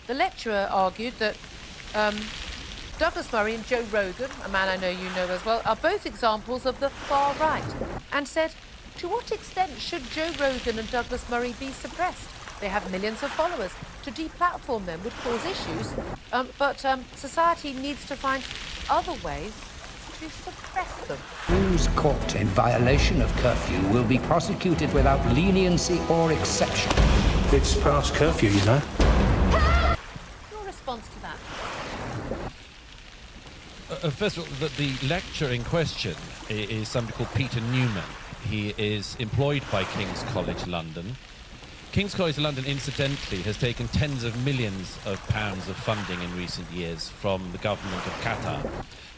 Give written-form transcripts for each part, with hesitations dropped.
The lecturer argued that Douglas Murray and Joe Rogan, a man I know you know as well, are both examples of the far right, and said, to what extent should Joe Rogan and Douglas Murray be suppressed? They have millions of followers. To deplatform them would cause issues, but society needs to find other ways to suppress them. Those caught in violation of curfew will be prosecuted without leniency or exception. It's past curfew, you know. Your response to that? First of all, the lecturer in question is somebody called Peter Neumann. He is employed by King's College London. King's College London, incidentally, has taken tens of millions of pounds of funding in recent years from the government of Qatar,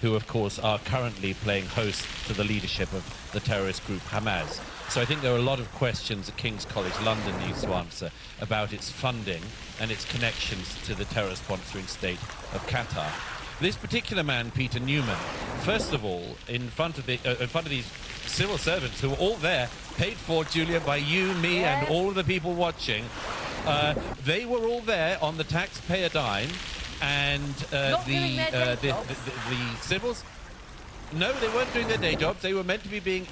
who, of course, are currently playing host to the leadership of the terrorist group Hamas. So I think there are a lot of questions that King's College London needs to answer about its funding and its connections to the terror-sponsoring state of Qatar. This particular man, Peter Neumann, first of all, in front of these civil servants who were all there, paid for, Julia, by you, me, and all of the people watching, they were all there on the taxpayer dime, and the civils. No, they weren't doing their day jobs. They were meant to be being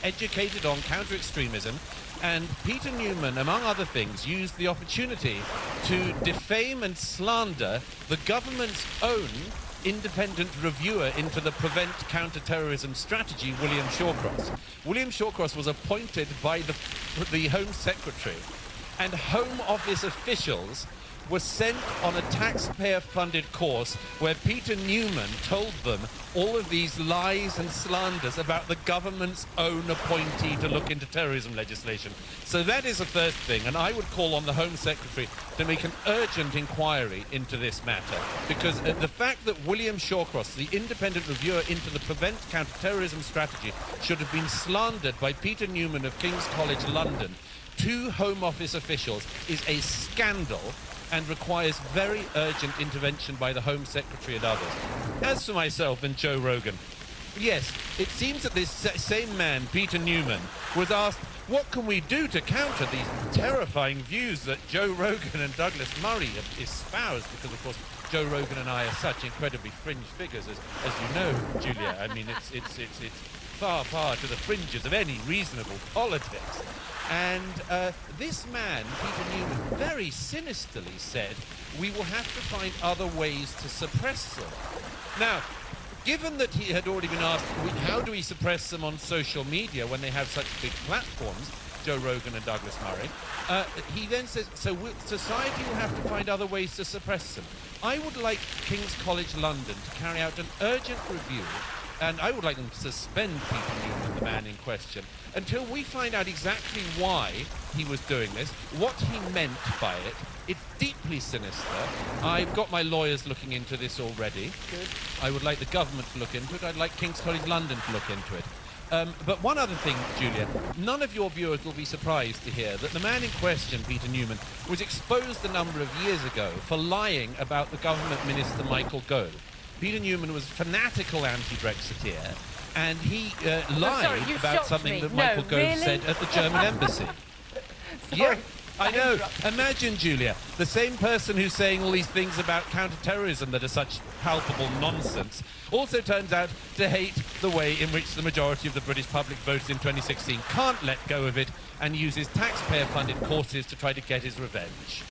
educated on counter-extremism. And Peter Neumann, among other things, used the opportunity to defame and slander the government's own independent reviewer into the Prevent Counter-Terrorism Strategy, William Shawcross. William Shawcross was appointed by the Home Secretary, and Home Office officials were sent on a taxpayer-funded course where Peter Neumann told them all of these lies and slanders about the government's own appointee to look into terrorism legislation. So that is the first thing, and I would call on the Home Secretary to make an urgent inquiry into this matter, because the fact that William Shawcross, the independent reviewer into the Prevent Counter-Terrorism Strategy, should have been slandered by Peter Neumann of King's College London to Home Office officials is a scandal, and requires very urgent intervention by the Home Secretary and others. As for myself and Joe Rogan, yes, it seems that this same man, Peter Neumann, was asked, what can we do to counter these terrifying views that Joe Rogan and Douglas Murray have espoused? Because, of course, Joe Rogan and I are such incredibly fringe figures, as you know, Julia. I mean, it's far, far to the fringes of any reasonable politics. And this man, Peter Neumann, very sinisterly said, we will have to find other ways to suppress them. Now, given that he had already been asked, how do we suppress them on social media when they have such big platforms, Joe Rogan and Douglas Murray, he then says, so society will have to find other ways to suppress them. I would like King's College London to carry out an urgent review, and I would like them to suspend Peter Neumann, the man in question, until we find out exactly why he was doing this, what he meant by it. It's deeply sinister. I've got my lawyers looking into this already. Good. I would like the government to look into it. I'd like King's College London to look into it. But one other thing, Julia, none of your viewers will be surprised to hear that the man in question, Peter Neumann, was exposed a number of years ago for lying about the government minister Michael Gove. Peter Neumann was a fanatical anti-Brexiteer, and he lied about something that Michael Gove said at the German embassy. Yeah, I know. Imagine, Julia, the same person who's saying all these things about counter-terrorism that are such palpable nonsense also turns out to hate the way in which the majority of the British public voted in 2016, can't let go of it, and uses taxpayer-funded courses to try to get his revenge.